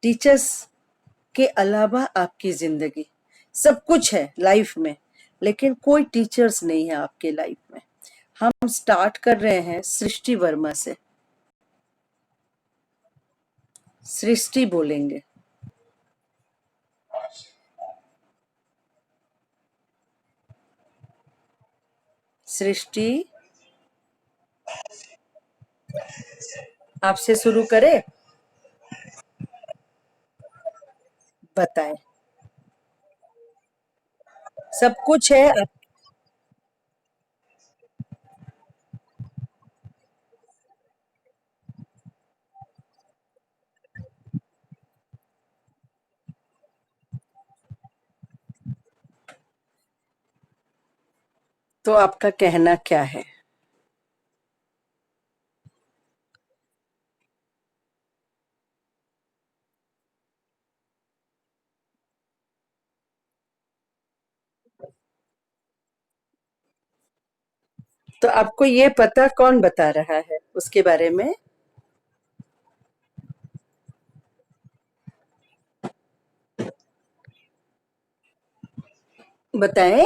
Teachers के अलावा आपकी जिंदगी सब कुछ है लाइफ में, लेकिन कोई टीचर्स नहीं है आपके लाइफ में। हम स्टार्ट कर रहे हैं सृष्टि वर्मा से। सृष्टि बोलेंगे। सृष्टि, आपसे शुरू करें? बताएं। सब कुछ है आप। तो आपका कहना क्या है? तो आपको ये पता कौन बता रहा है उसके बारे में? बताएं।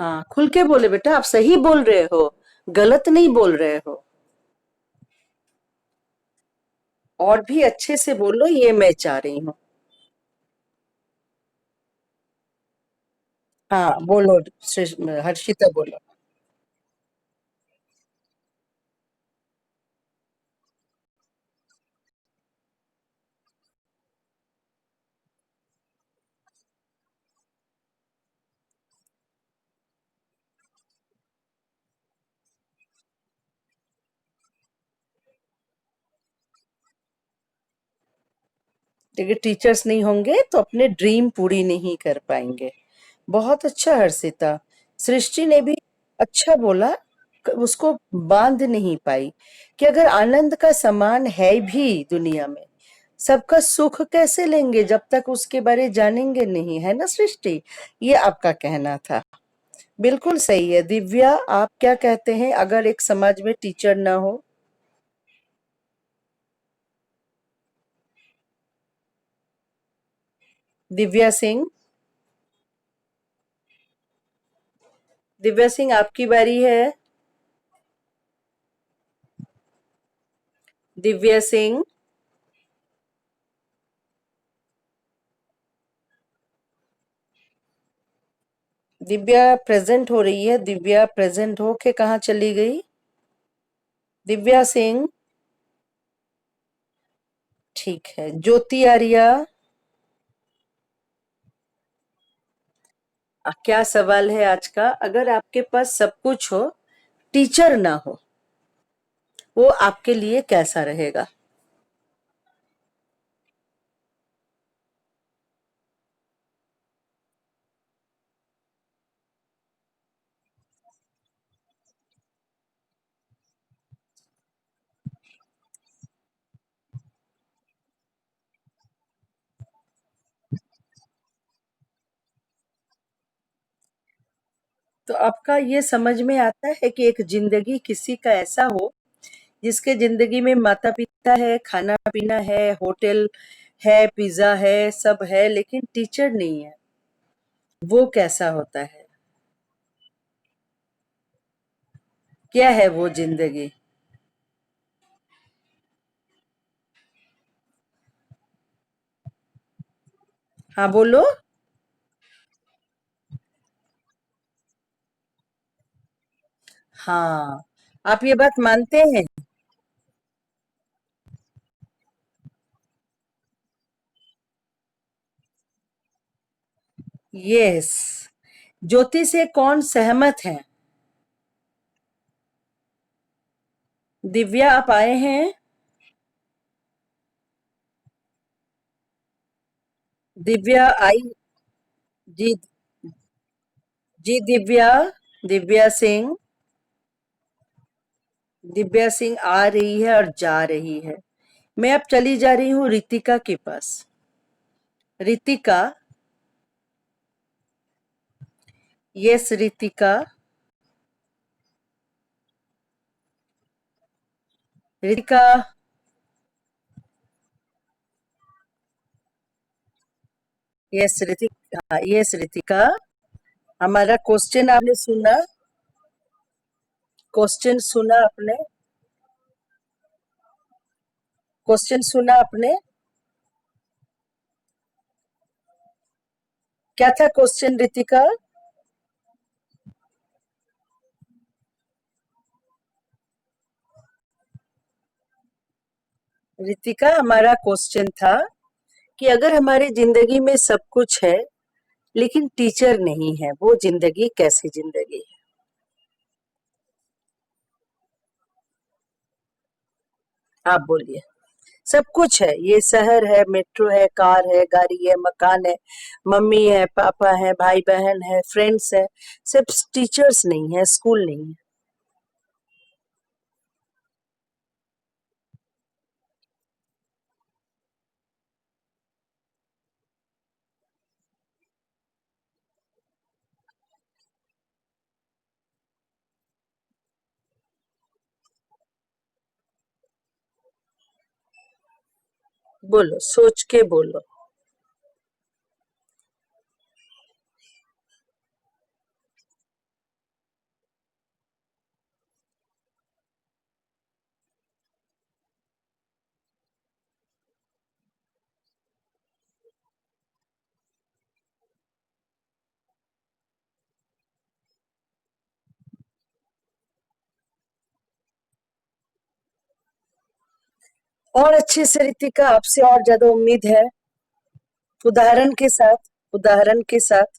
हाँ, खुल के बोले बेटा, आप सही बोल रहे हो, गलत नहीं बोल रहे हो। और भी अच्छे से बोलो, ये मैं चाह रही हूँ। हाँ बोलो। हर्षिता बोलो। देखिए, टीचर्स नहीं होंगे तो अपने ड्रीम पूरी नहीं कर पाएंगे। बहुत अच्छा हर्षिता। सृष्टि ने भी अच्छा बोला। उसको बांध नहीं पाई कि अगर आनंद का समान है भी दुनिया में, सबका सुख कैसे लेंगे जब तक उसके बारे जानेंगे नहीं, है ना सृष्टि? ये आपका कहना था। बिल्कुल सही है। दिव्या, आप क्या कहते हैं अगर एक समाज में टीचर ना हो? दिव्या सिंह। दिव्या सिंह, आपकी बारी है। दिव्या सिंह। दिव्या प्रेजेंट हो रही है। दिव्या प्रेजेंट हो के कहाँ चली गई? दिव्या सिंह। ठीक है। ज्योति आर्या। क्या सवाल है आज का? अगर आपके पास सब कुछ हो, टीचर ना हो, वो आपके लिए कैसा रहेगा? तो आपका ये समझ में आता है कि एक जिंदगी किसी का ऐसा हो जिसके जिंदगी में माता पिता है, खाना पीना है, होटल है, पिज्जा है, सब है, लेकिन टीचर नहीं है, वो कैसा होता है? क्या है वो जिंदगी? हाँ बोलो। हाँ, आप ये बात मानते हैं? यस। ज्योति से कौन सहमत है? दिव्या, आप आए हैं? दिव्या आई? जी। जी दिव्या। दिव्या सिंह। दिव्या सिंह आ रही है और जा रही है। मैं अब चली जा रही हूँ रितिका के पास। रितिका, यस रितिका। रितिका। यस रितिका, हाँ, यस रितिका। हमारा क्वेश्चन आपने सुना? क्वेश्चन सुना आपने? क्वेश्चन सुना आपने? क्या था क्वेश्चन रितिका? रितिका, हमारा क्वेश्चन था कि अगर हमारी जिंदगी में सब कुछ है लेकिन टीचर नहीं है, वो जिंदगी कैसी जिंदगी है? आप बोलिए। सब कुछ है, ये शहर है, मेट्रो है, कार है, गाड़ी है, मकान है, मम्मी है, पापा है, भाई बहन है, फ्रेंड्स है, सिर्फ टीचर्स नहीं है, स्कूल नहीं है। बोलो, सोच के बोलो। और अच्छे से रितिका, आपसे और ज्यादा उम्मीद है। उदाहरण के साथ, उदाहरण के साथ।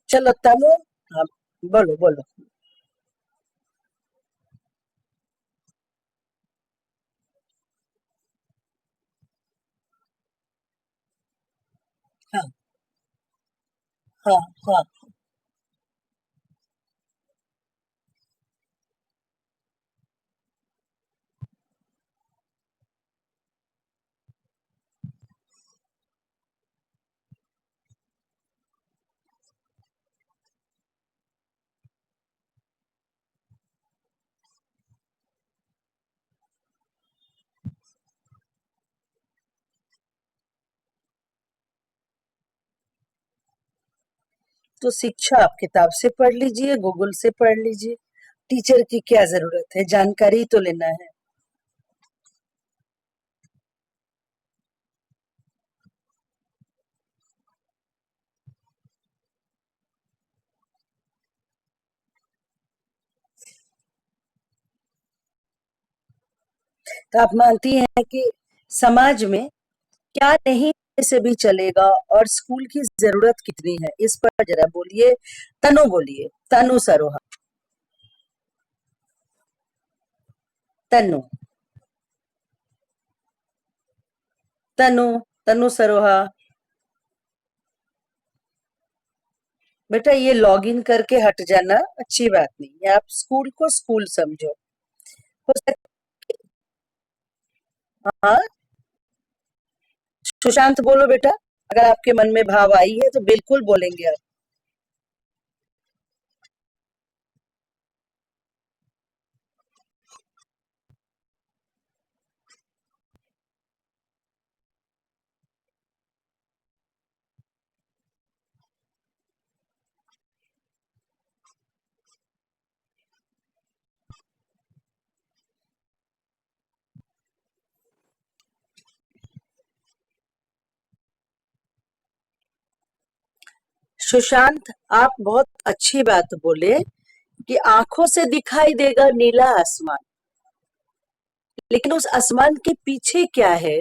चलो तनु। हाँ, बोलो बोलो। हाँ हाँ हाँ। तो शिक्षा आप किताब से पढ़ लीजिए, गूगल से पढ़ लीजिए। टीचर की क्या जरूरत है, जानकारी तो लेना है। तो आप मानती हैं कि समाज में क्या नहीं से भी चलेगा, और स्कूल की जरूरत कितनी है, इस पर जरा बोलिए। तनु बोलिए, तनु सरोहा। तनु। तनु। तनु सरोहा। बेटा, ये लॉगिन करके हट जाना अच्छी बात नहीं है। आप स्कूल को स्कूल समझो। हो सकता। हाँ। सुशांत बोलो बेटा। अगर आपके मन में भाव आई है तो बिल्कुल बोलेंगे आप। सुशांत, आप बहुत अच्छी बात बोले कि आंखों से दिखाई देगा नीला आसमान, लेकिन उस आसमान के पीछे क्या है,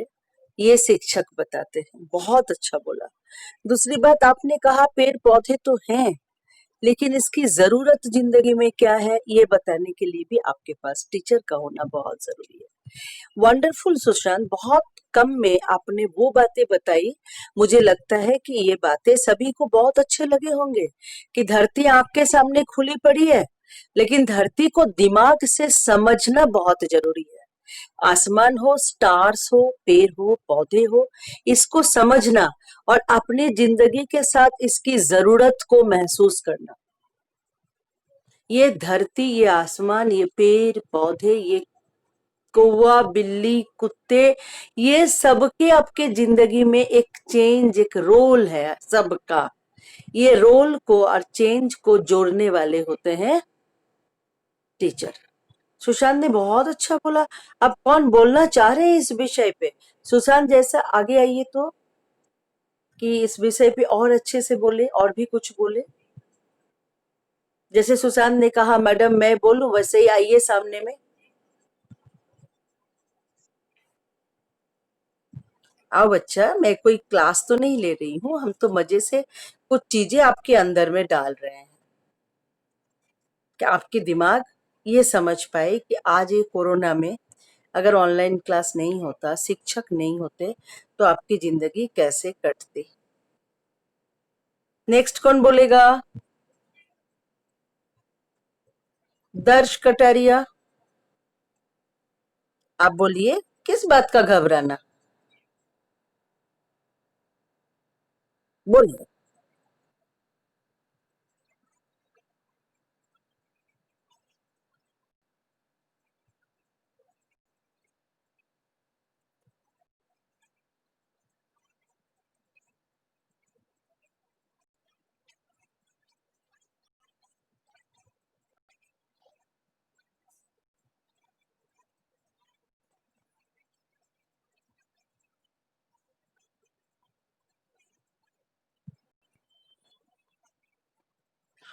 ये शिक्षक बताते हैं। बहुत अच्छा बोला। दूसरी बात आपने कहा, पेड़ पौधे तो हैं, लेकिन इसकी जरूरत जिंदगी में क्या है, ये बताने के लिए भी आपके पास टीचर का होना बहुत जरूरी है। वंडरफुल सुशांत, बहुत कम में आपने वो बातें बताई। मुझे लगता है कि ये बातें सभी को बहुत अच्छे लगे होंगे कि धरती आपके सामने खुली पड़ी है, लेकिन धरती को दिमाग से समझना बहुत जरूरी है। आसमान हो, स्टार्स हो, पेड़ हो, पौधे हो, इसको समझना और अपनी जिंदगी के साथ इसकी जरूरत को महसूस करना। ये धरती, ये आसमान, ये पेड़ पौधे, ये कौवा, बिल्ली, कुत्ते, ये सबके आपके जिंदगी में एक चेंज, एक रोल है सबका। ये रोल को और चेंज को जोड़ने वाले होते हैं टीचर। सुशांत ने बहुत अच्छा बोला। अब कौन बोलना चाह रहे हैं इस विषय पे? सुशांत जैसा आगे आइए तो, कि इस विषय पे और अच्छे से बोले और भी कुछ बोले। जैसे सुशांत ने कहा मैडम मैं बोलूं, वैसे ही आइए सामने में। आओ बच्चा, मैं कोई क्लास तो नहीं ले रही हूँ, हम तो मजे से कुछ चीजें आपके अंदर में डाल रहे हैं कि आपके दिमाग ये समझ पाए कि आज ये कोरोना में अगर ऑनलाइन क्लास नहीं होता, शिक्षक नहीं होते, तो आपकी जिंदगी कैसे कटती। नेक्स्ट कौन बोलेगा? दर्श कटारिया, आप बोलिए, किस बात का घबराना, बोलिए।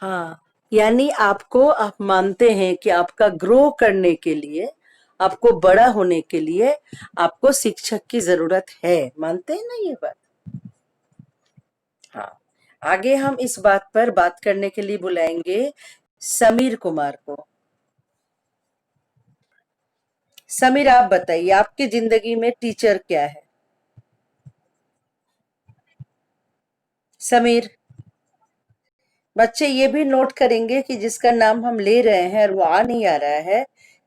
हाँ, यानी आपको, आप मानते हैं कि आपका ग्रो करने के लिए, आपको बड़ा होने के लिए आपको शिक्षक की जरूरत है। मानते हैं ना ये बात? हाँ। आगे हम इस बात पर बात करने के लिए बुलाएंगे समीर कुमार को। समीर, आप बताइए आपकी जिंदगी में टीचर क्या है? समीर, बच्चे ये भी नोट करेंगे कि जिसका नाम हम ले रहे हैं और वो आ नहीं आ रहा है,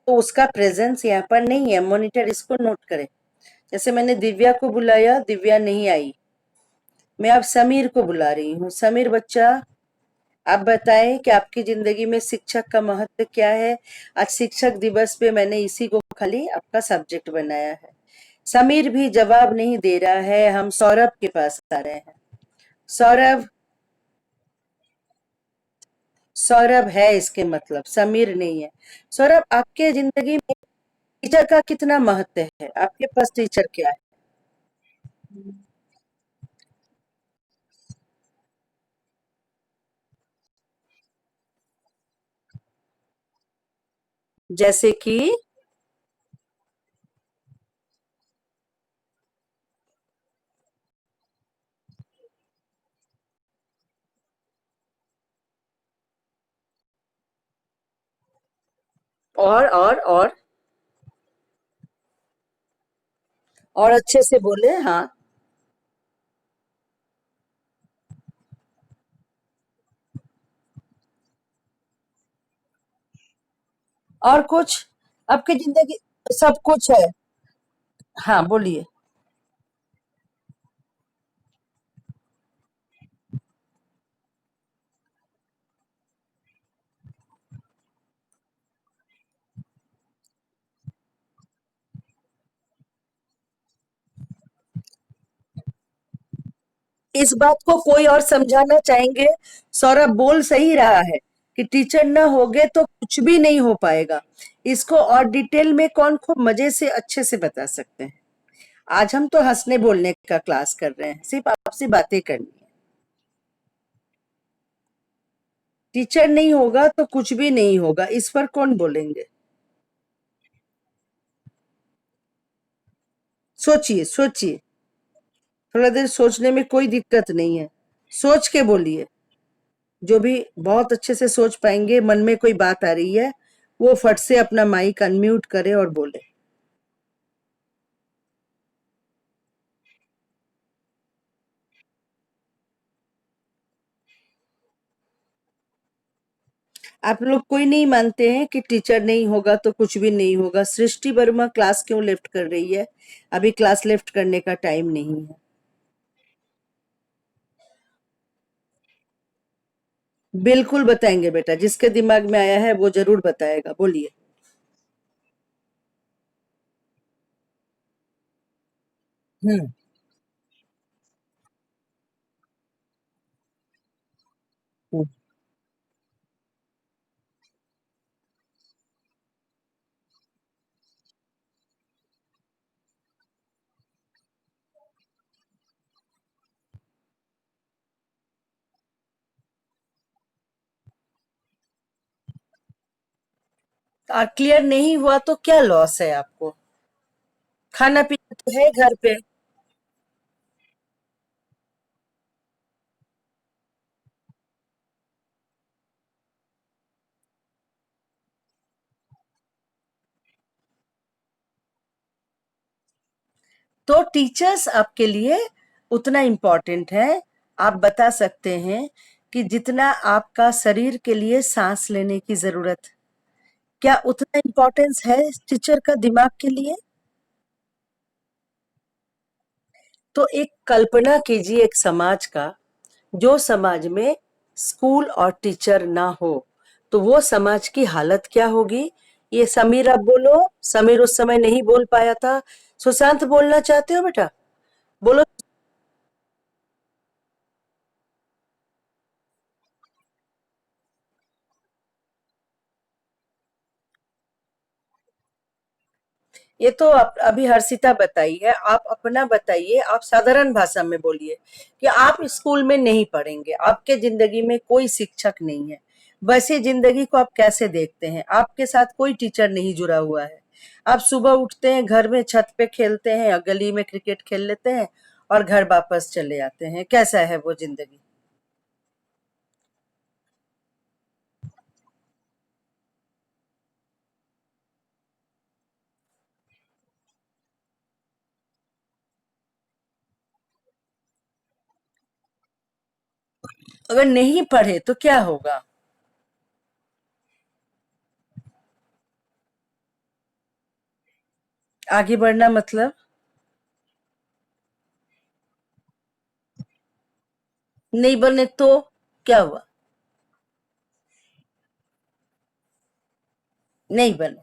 तो उसका प्रेजेंस यहाँ पर नहीं है। मॉनिटर इसको नोट करे। जैसे मैंने दिव्या को बुलाया, दिव्या नहीं आई। मैं अब समीर को बुला रही हूँ। समीर बच्चा, आप बताएं कि आपकी जिंदगी में शिक्षक का महत्व क्या है। आज शिक्षक दिवस पे मैंने इसी को खाली आपका सब्जेक्ट बनाया है। समीर भी जवाब नहीं दे रहा है। हम सौरभ के पास आ रहे हैं। सौरभ, सौरभ है इसके मतलब, समीर नहीं है। सौरभ, आपके जिंदगी में टीचर का कितना महत्व है? आपके पास टीचर क्या है? जैसे कि? और अच्छे से बोले, हाँ। और कुछ? आपकी जिंदगी सब कुछ है। हाँ, बोलिए। इस बात को कोई और समझाना चाहेंगे? सौरभ बोल सही रहा है कि टीचर ना होगे तो कुछ भी नहीं हो पाएगा। इसको और डिटेल में कौन खूब मजे से अच्छे से बता सकते हैं। आज हम तो हंसने बोलने का क्लास कर रहे हैं, सिर्फ आपसे बातें करनी है। टीचर नहीं होगा तो कुछ भी नहीं होगा, इस पर कौन बोलेंगे? सोचिए सोचिए, थोड़ा देर सोचने में कोई दिक्कत नहीं है। सोच के बोलिए। जो भी बहुत अच्छे से सोच पाएंगे, मन में कोई बात आ रही है, वो फट से अपना माइक अनम्यूट करे और बोले। आप लोग कोई नहीं मानते हैं कि टीचर नहीं होगा तो कुछ भी नहीं होगा। सृष्टि वर्मा क्लास क्यों लेफ्ट कर रही है? अभी क्लास लेफ्ट करने का टाइम नहीं है। बिल्कुल बताएंगे बेटा, जिसके दिमाग में आया है वो जरूर बताएगा। बोलिए। हम्म। हम्म। और क्लियर नहीं हुआ तो क्या लॉस है आपको? खाना पीना तो है घर पे। तो टीचर्स आपके लिए उतना इम्पोर्टेंट है। आप बता सकते हैं कि जितना आपका शरीर के लिए सांस लेने की जरूरत, क्या उतना इम्पोर्टेंस है टीचर का दिमाग के लिए? तो एक कल्पना कीजिए एक समाज का, जो समाज में स्कूल और टीचर ना हो, तो वो समाज की हालत क्या होगी? ये समीर अब बोलो। समीर उस समय नहीं बोल पाया था। सुशांत बोलना चाहते हो बेटा? बोलो। ये तो अभी हर्षिता बताई है, आप अपना बताइए। आप साधारण भाषा में बोलिए कि आप स्कूल में नहीं पढ़ेंगे, आपके जिंदगी में कोई शिक्षक नहीं है। वैसे जिंदगी को आप कैसे देखते हैं? आपके साथ कोई टीचर नहीं जुड़ा हुआ है। आप सुबह उठते हैं, घर में छत पे खेलते हैं या गली में क्रिकेट खेल लेते हैं और घर वापस चले आते हैं। कैसा है वो जिंदगी? अगर नहीं पढ़े तो क्या होगा? आगे बढ़ना मतलब? नहीं बने तो क्या हुआ? नहीं बने,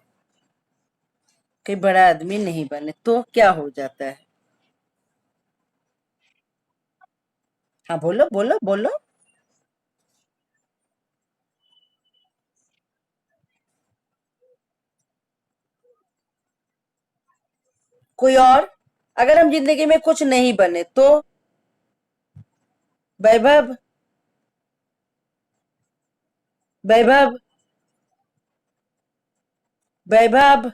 कोई बड़ा आदमी नहीं बने तो क्या हो जाता है? हाँ बोलो बोलो बोलो। कोई और? अगर हम जिंदगी में कुछ नहीं बने तो? वैभव, वैभव, वैभव,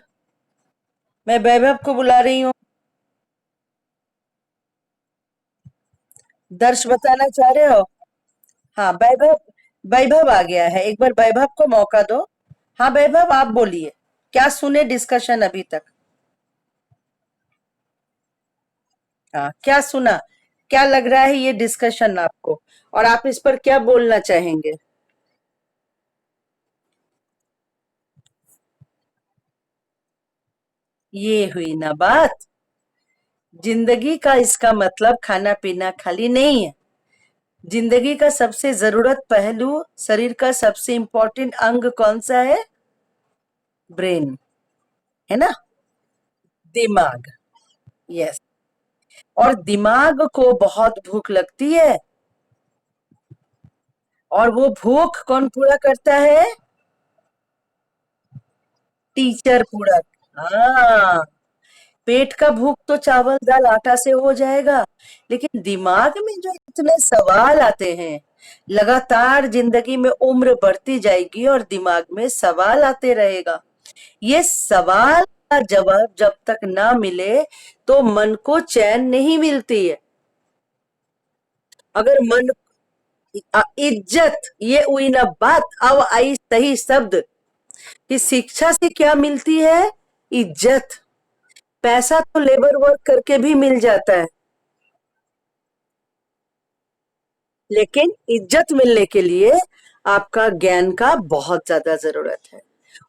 मैं वैभव को बुला रही हूँ। दर्श बताना चाह रहे हो? हाँ वैभव, वैभव आ गया है, एक बार वैभव को मौका दो। हाँ वैभव आप बोलिए, क्या सुने डिस्कशन अभी तक? हाँ क्या सुना? क्या लग रहा है ये डिस्कशन आपको? और आप इस पर क्या बोलना चाहेंगे? ये हुई ना बात। जिंदगी का इसका मतलब खाना पीना खाली नहीं है। जिंदगी का सबसे जरूरत पहलू, शरीर का सबसे इंपॉर्टेंट अंग कौन सा है? ब्रेन, है ना? दिमाग। यस। और दिमाग को बहुत भूख लगती है, और वो भूख कौन पूरा करता है? टीचर पूरा। हाँ। पेट का भूख तो चावल दाल आटा से हो जाएगा, लेकिन दिमाग में जो इतने सवाल आते हैं, लगातार जिंदगी में उम्र बढ़ती जाएगी और दिमाग में सवाल आते रहेगा। ये सवाल का जवाब जब तक ना मिले तो मन को चैन नहीं मिलती है। अगर मन, इज्जत, ये हुई ना बात। अब आई सही शब्द कि शिक्षा से क्या मिलती है? इज्जत। पैसा तो लेबर वर्क करके भी मिल जाता है, लेकिन इज्जत मिलने के लिए आपका ज्ञान का बहुत ज्यादा जरूरत है।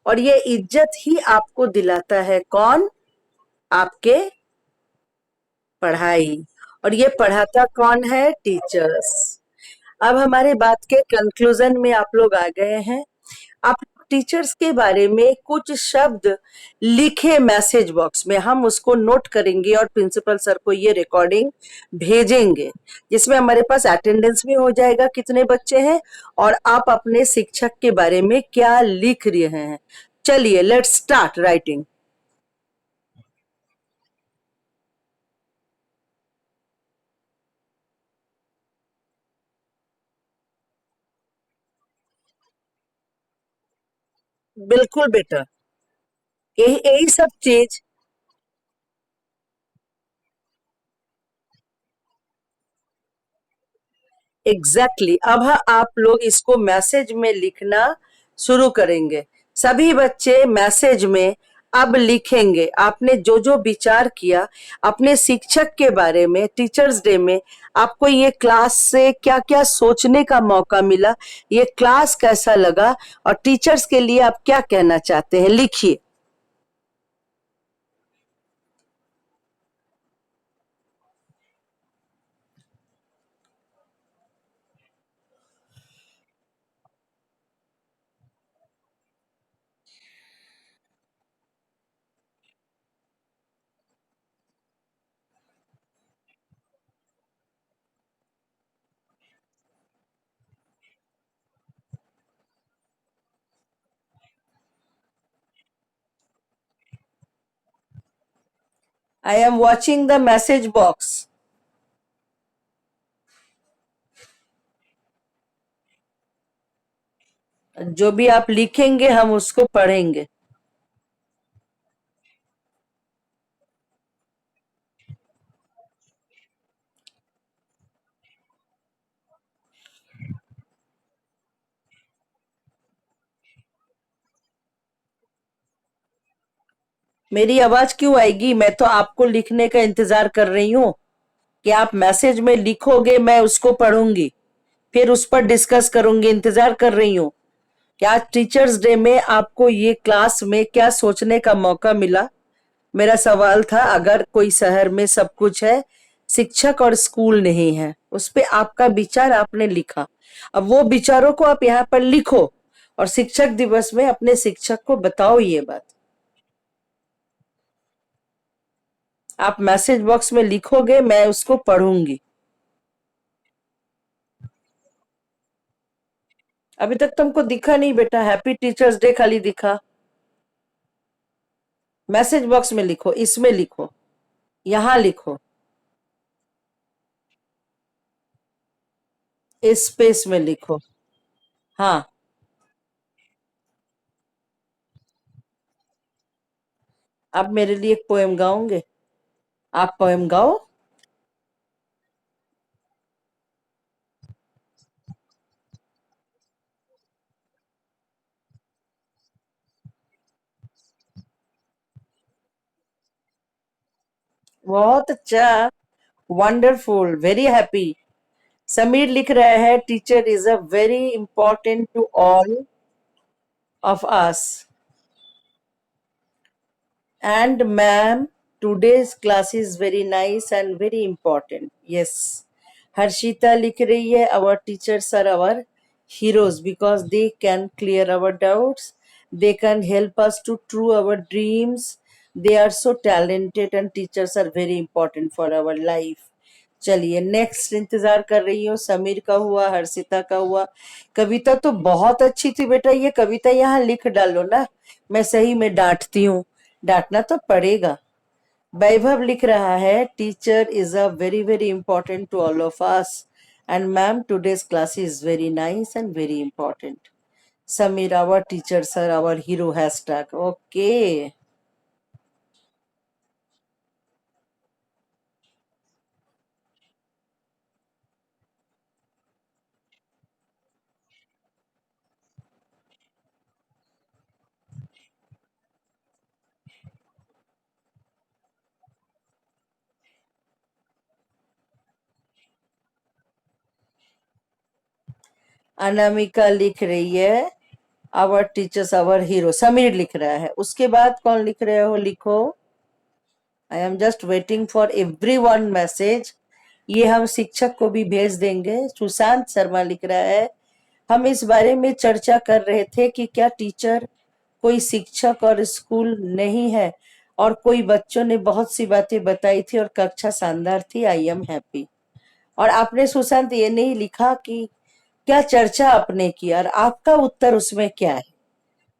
और ये इज्जत ही आपको दिलाता है कौन? आपके पढ़ाई। और ये पढ़ाता कौन है? टीचर्स। अब हमारे बात के कंक्लूजन में आप लोग आ गए हैं। आप टीचर्स के बारे में कुछ शब्द लिखे मैसेज बॉक्स में, हम उसको नोट करेंगे और प्रिंसिपल सर को ये रिकॉर्डिंग भेजेंगे, जिसमें हमारे पास अटेंडेंस भी हो जाएगा कितने बच्चे हैं और आप अपने शिक्षक के बारे में क्या लिख रहे हैं। चलिए लेट्स स्टार्ट राइटिंग। बिल्कुल बेटा, यही यही सब चीज। Exactly exactly। अब आप लोग इसको मैसेज में लिखना शुरू करेंगे। सभी बच्चे मैसेज में अब लिखेंगे आपने जो जो विचार किया अपने शिक्षक के बारे में। टीचर्स डे में आपको ये क्लास से क्या क्या सोचने का मौका मिला, ये क्लास कैसा लगा और टीचर्स के लिए आप क्या कहना चाहते हैं, लिखिए। I am watching the message box. जो भी आप लिखेंगे हम उसको पढ़ेंगे। मेरी आवाज क्यों आएगी? मैं तो आपको लिखने का इंतजार कर रही हूँ कि आप मैसेज में लिखोगे, मैं उसको पढ़ूंगी, फिर उस पर डिस्कस करूंगी। इंतजार कर रही हूँ कि आज टीचर्स डे में आपको ये क्लास में क्या सोचने का मौका मिला। मेरा सवाल था, अगर कोई शहर में सब कुछ है, शिक्षक और स्कूल नहीं है, उस पे आपका विचार आपने लिखा। अब वो विचारों को आप यहाँ पर लिखो और शिक्षक दिवस में अपने शिक्षक को बताओ ये बात। आप मैसेज बॉक्स में लिखोगे, मैं उसको पढ़ूंगी। अभी तक तुमको दिखा नहीं बेटा, हैप्पी टीचर्स डे खाली दिखा। मैसेज बॉक्स में लिखो, इसमें लिखो, यहाँ लिखो, इस स्पेस में लिखो। हाँ। आप मेरे लिए एक पोएम गाओगे? आप पोएम गाओ। बहुत अच्छा। Wonderful, very happy. समीर लिख रहा है, teacher is a very important to all of us and ma'am today's class is very nice and very important. Yes, Harshita लिख रही है, our teachers are our heroes because they can clear our doubts, they can help us to true our dreams, they are so talented and teachers are very important for our life। चलिए next इंतजार कर रही हूँ। समीर का हुआ, हर्षिता का हुआ। कविता तो बहुत अच्छी थी बेटा, ये कविता यहाँ लिख डालो ना, मैं सही में डांटती हूँ, डांटना तो पड़ेगा। वैभव लिख रहा है, teacher is a very very important to all of us and ma'am today's class is very nice and very important. Sameer, our teacher sir our hero, hashtag okay. Anamika लिख रही है our teachers our hero, Sameer लिख रहा है। उसके बाद कौन लिख रहे हो, लिखो। I am just waiting for every one message. ये हम शिक्षक को भी भेज देंगे। सुशांत शर्मा लिख रहा है, हम इस बारे में चर्चा कर रहे थे कि क्या टीचर कोई शिक्षक और स्कूल नहीं है, और कोई बच्चों ने बहुत सी बातें बताई थी और कक्षा शानदार थी, आई एम हैप्पी। और आपने सुशांत ये नहीं लिखा कि क्या चर्चा आपने की, और आपका उत्तर उसमें क्या है।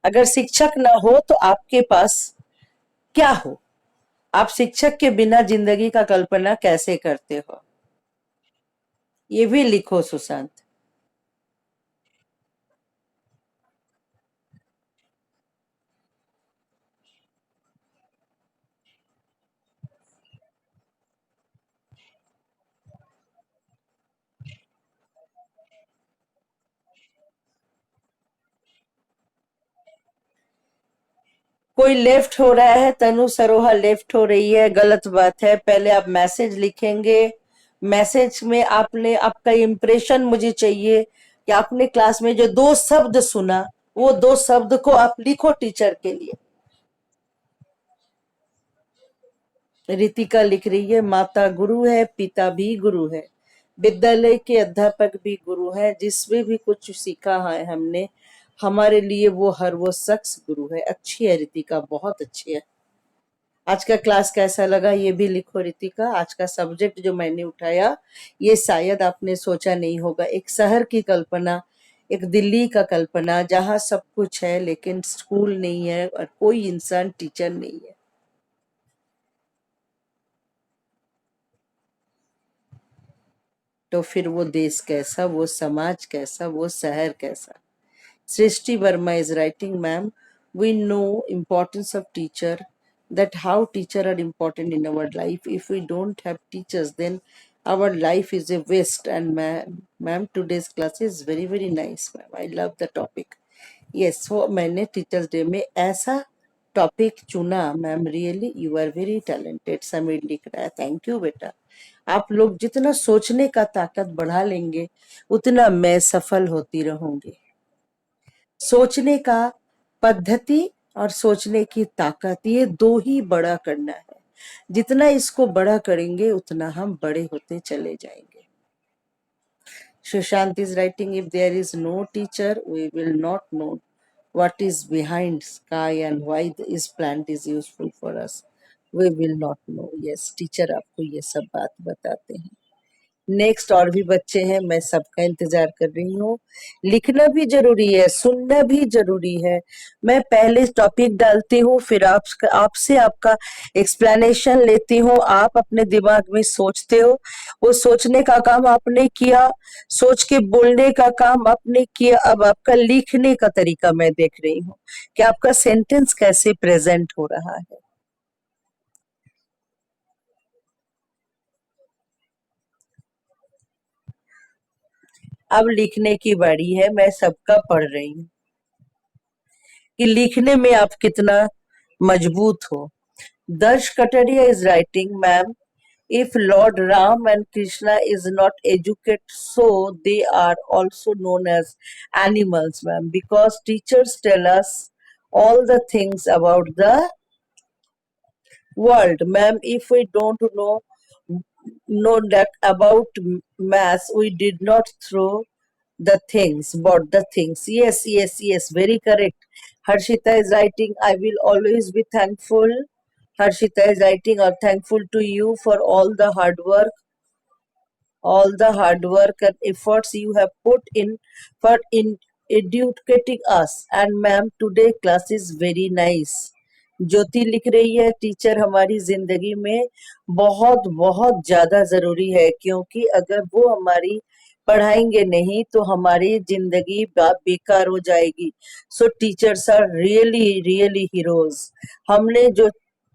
अगर शिक्षक ना हो तो आपके पास क्या हो, आप शिक्षक के बिना जिंदगी का कल्पना कैसे करते हो, ये भी लिखो सुशांत। कोई लेफ्ट हो रहा है, तनु सरोहा लेफ्ट हो रही है, गलत बात है। पहले आप मैसेज लिखेंगे, मैसेज में आपने आपका इम्प्रेशन मुझे चाहिए कि आपने क्लास में जो दो शब्द सुना, वो दो शब्द को आप लिखो टीचर के लिए। रितिका लिख रही है, माता गुरु है, पिता भी गुरु है, विद्यालय के अध्यापक भी गुरु है, जिसमें भी कुछ सीखा है हमने, हमारे लिए वो हर वो शख्स गुरु है। अच्छी है रितिका, बहुत अच्छी है। आज का क्लास कैसा लगा ये भी लिखो रितिका। आज का सब्जेक्ट जो मैंने उठाया, ये शायद आपने सोचा नहीं होगा। एक शहर की कल्पना, एक दिल्ली का कल्पना, जहाँ सब कुछ है लेकिन स्कूल नहीं है और कोई इंसान टीचर नहीं है। तो फिर वो देश कैसा, वो समाज कैसा, वो शहर कैसा। Srishti Verma is writing, ma'am, we know importance of teacher, that how teacher are important in our life. If we don't have teachers, then our life is a waste. And ma'am, today's class is very very nice, ma'am. I love the topic. Yes, so मैंने teachers day में ऐसा topic चुना, ma'am really you are very talented. Sameer लिख रहा है, thank you बेटा। आप लोग जितना सोचने का ताकत बढ़ा लेंगे, उतना मैं सफल होती रहूंगी। सोचने का पद्धति और सोचने की ताकत, ये दो ही बड़ा करना है। जितना इसको बड़ा करेंगे उतना हम बड़े होते चले जाएंगे। Sushant is writing, if there is no teacher we will not know what is behind sky and why this plant is useful for us, we will not know. Yes, teacher आपको ये सब बात बताते हैं। नेक्स्ट और भी बच्चे हैं, मैं सबका इंतजार कर रही हूँ। लिखना भी जरूरी है, सुनना भी जरूरी है। मैं पहले टॉपिक डालती हूँ, फिर आपसे आपका एक्सप्लेनेशन लेती हूँ, आप अपने दिमाग में सोचते हो। वो सोचने का काम आपने किया, सोच के बोलने का काम आपने किया। अब आपका लिखने का तरीका मैं देख रही हूँ कि आपका सेंटेंस कैसे प्रेजेंट हो रहा है। अब लिखने की बारी है, मैं सबका पढ़ रही हूँ कि लिखने में आप कितना मजबूत हो। दर्श Kataria is writing, ma'am, if Lord Ram and Krishna is not educated, so they are also known as animals, ma'am, because teachers tell us all the things about the world, ma'am. If we don't know that about mass, we did not throw the things, bought the things. Yes, yes, yes, very correct. Harshita is writing, I will always be thankful. Harshita is writing, are thankful to you for all the hard work and efforts you have put in for in educating us. And ma'am, today class is very nice. ज्योति लिख रही है, teacher हमारी जिंदगी में बहुत बहुत ज्यादा जरूरी है, क्योंकि अगर वो हमारी पढ़ाएंगे नहीं तो हमारी जिंदगी बेकार हो जाएगी। So teachers are really really heroes. हमने जो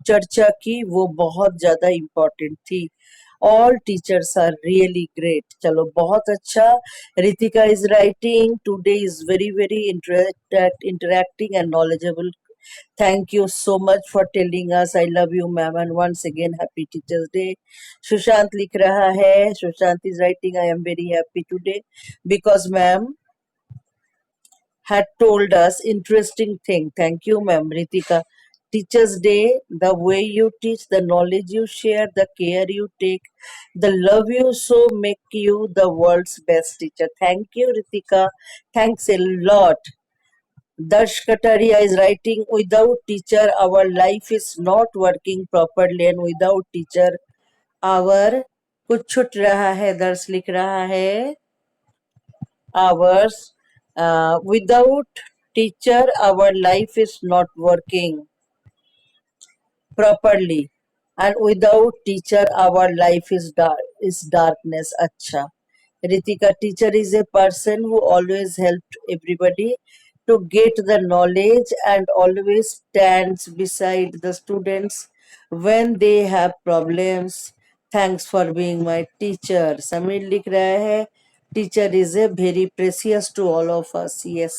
चर्चा की वो बहुत ज्यादा इम्पोर्टेंट थी। All teachers are really great. चलो बहुत अच्छा। Ritika is writing, today is very very interacting and knowledgeable. Thank you so much for telling us. I love you, ma'am. And once again, happy Teachers Day. Sushant लिख रहा है, Sushant is writing, I am very happy today because, ma'am, had told us interesting thing. Thank you, ma'am, Ritika. Teachers Day, the way you teach, the knowledge you share, the care you take, the love you show make you the world's best teacher. Thank you, Ritika. Thanks a lot. Darsh Kataria is writing, without teacher, our life is not working properly, and without teacher, our कुछ छूट रहा है. दर्श लिख रहा है hours. Without teacher, our life is not working properly, and without teacher, our life is darkness. Acha. Ritika, teacher is a person who always helped everybody to get the knowledge and always stands beside the students when they have problems. Thanks for being my teacher. Samir लिख रहा है, teacher is a very precious to all of us. Yes,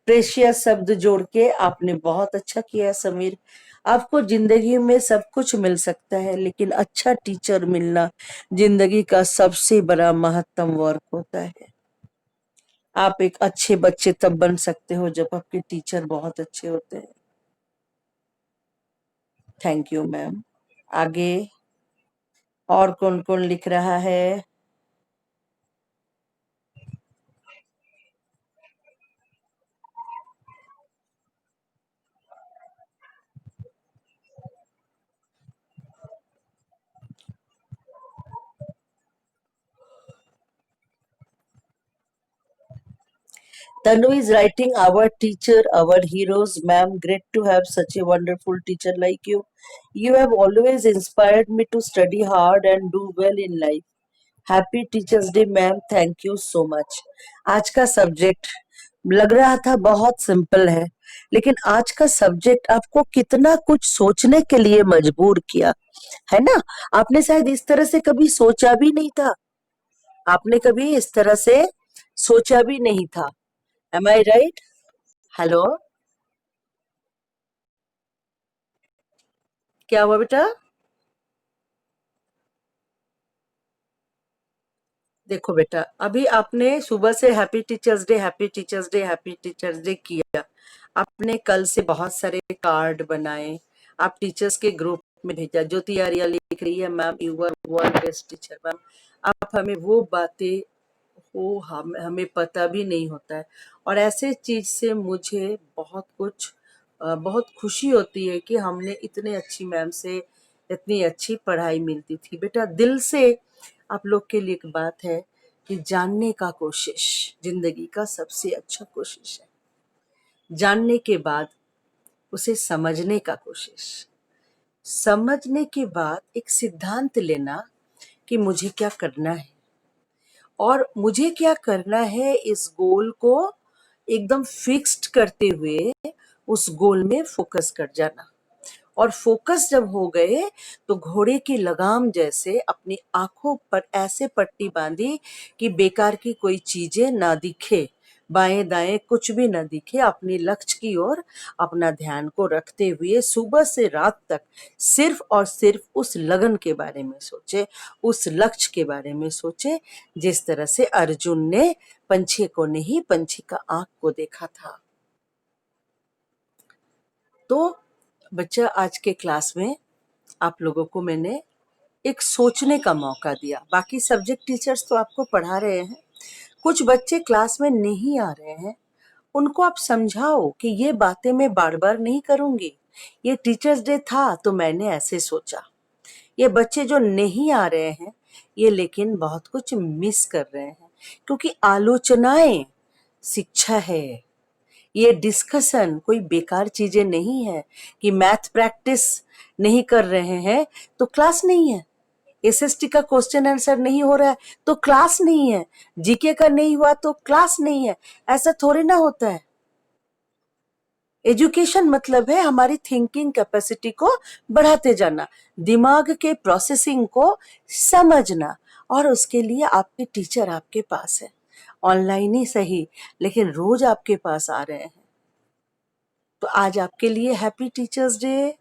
precious शब्द जोड़ के आपने बहुत अच्छा किया समीर. आपको जिंदगी में सब कुछ मिल सकता है, लेकिन अच्छा टीचर मिलना जिंदगी का सबसे बड़ा महत्तम वर्क होता है. आप एक अच्छे बच्चे तब बन सकते हो जब आपके टीचर बहुत अच्छे होते हैं. Thank you ma'am. आगे और कौन कौन लिख रहा है? Tanu is writing, our teacher, our heroes, ma'am, great to have such a wonderful teacher like you. You have always inspired me to study hard and do well in life. Happy teachers day ma'am, thank you so much. आज का subject लग रहा था बहुत simple है, लेकिन आज का सब्जेक्ट आपको कितना कुछ सोचने के लिए मजबूर किया है ना. आपने शायद इस तरह से कभी सोचा भी नहीं था. आपने कभी इस तरह से सोचा भी नहीं था. एम आई राइट? हेलो, क्या हुआ बेटा? देखो बेटा, अभी आपने सुबह से happy teachers day, happy teachers day, happy teachers day किया. आपने कल से बहुत सारे कार्ड बनाए, आप टीचर्स के ग्रुप में भेजा. ज्योति आर्या लिख रही है, ma'am you are world best teacher. Ma'am, आप हमें वो बातें हो हमें पता भी नहीं होता है, और ऐसे चीज से मुझे बहुत कुछ बहुत खुशी होती है कि हमने इतने अच्छी मैम से इतनी अच्छी पढ़ाई मिलती थी. बेटा, दिल से आप लोग के लिए एक बात है कि जानने का कोशिश जिंदगी का सबसे अच्छा कोशिश है. जानने के बाद उसे समझने का कोशिश, समझने के बाद एक सिद्धांत लेना कि मुझे क्या करना है, और मुझे क्या करना है इस गोल को एकदम फिक्स्ड करते हुए उस गोल में फोकस कर जाना. और फोकस जब हो गए तो घोड़े की लगाम जैसे अपनी आंखों पर ऐसे पट्टी बांधी कि बेकार की कोई चीजें ना दिखे, बाएं दाएं कुछ भी ना दिखे. अपने लक्ष्य की ओर अपना ध्यान को रखते हुए सुबह से रात तक सिर्फ और सिर्फ उस लगन के बारे में सोचे, उस लक्ष्य के बारे में सोचे, जिस तरह से अर्जुन ने पंछी को नहीं, पंछी का आंख को देखा था. तो बच्चा, आज के क्लास में आप लोगों को मैंने एक सोचने का मौका दिया. बाकी सब्जेक्ट टीचर्स तो आपको पढ़ा रहे हैं, कुछ बच्चे क्लास में नहीं आ रहे हैं, उनको आप समझाओ कि ये बातें मैं बार बार नहीं करूंगी. ये टीचर्स डे था तो मैंने ऐसे सोचा. ये बच्चे जो नहीं आ रहे हैं, ये लेकिन बहुत कुछ मिस कर रहे हैं, क्योंकि आलोचनाएं शिक्षा है. ये डिस्कशन कोई बेकार चीजें नहीं है कि मैथ प्रैक्टिस नहीं कर रहे हैं तो क्लास नहीं है, एसएसटी का क्वेश्चन आंसर नहीं हो रहा है तो क्लास नहीं है, जीके का नहीं हुआ तो क्लास नहीं है. ऐसा थोड़ी ना होता है. एजुकेशन मतलब है हमारी थिंकिंग कैपेसिटी को बढ़ाते जाना, दिमाग के प्रोसेसिंग को समझना, और उसके लिए आपके टीचर आपके पास है. ऑनलाइन ही सही, लेकिन रोज आपके पास आ रहे हैं. तो आज आपके लिए हैप्पी टीचर्स डे.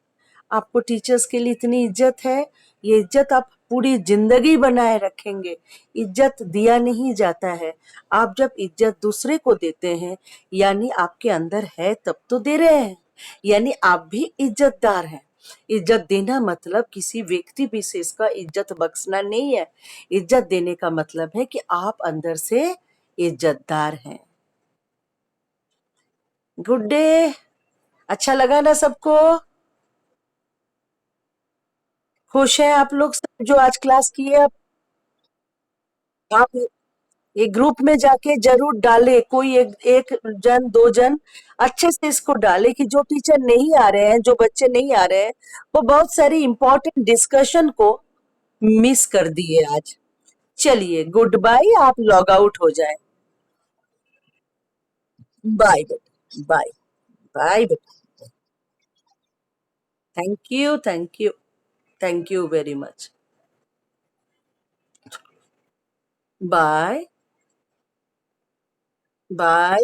आपको टीचर्स के लिए इतनी इज्जत है, ये इज्जत आप पूरी जिंदगी बनाए रखेंगे। इज्जत दिया नहीं जाता है। आप जब इज्जत दूसरे को देते हैं, यानी आपके अंदर है तब तो दे रहे हैं, यानी आप भी इज्जतदार हैं। इज्जत देना मतलब किसी व्यक्ति विशेष का इज्जत बख्शना नहीं है। इज्जत देने का मतलब है कि आप अंदर से इज्जतदार हैं। Good day. अच्छा लगा ना सबको? खुश हैं आप लोग सब जो आज क्लास किए? आप ये ग्रुप में जाके जरूर डाले, कोई एक जन दो जन अच्छे से इसको डाले कि जो टीचर नहीं आ रहे हैं, जो बच्चे नहीं आ रहे हैं, वो बहुत सारी इंपॉर्टेंट डिस्कशन को मिस कर दिए आज। चलिए गुड बाय, आप लॉग आउट हो जाए। बाय बेटा, बाय। बाय बेटा। Thank you, thank you, thank you very much. Bye. Bye.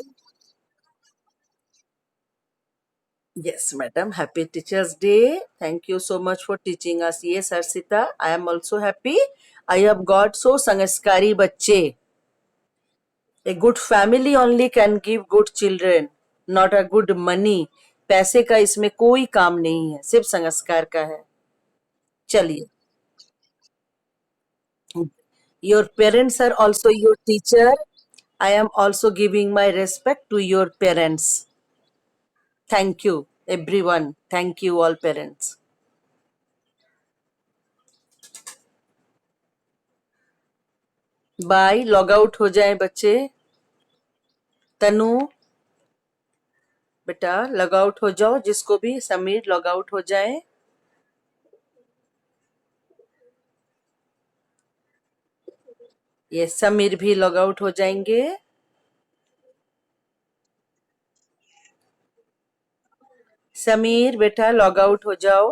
Yes, madam. Happy Teachers Day. Thank you so much for teaching us. Yes, Arshita, I am also happy. I have got so sangaskari bacche. A good family only can give good children, not a good money. पैसे का इसमें कोई काम नहीं है, सिर्फ संस्कार का है। चलिए, your parents are also your teacher. I am also giving my respect to your parents. Thank you, everyone. Thank you, all parents. Bye. Log out हो जाए बच्चे। तनु, बेटा लॉग आउट हो जाओ, जिसको भी। समीर लॉग आउट हो जाए। ये समीर भी लॉग आउट हो जाएंगे। समीर बेटा लॉग आउट हो जाओ।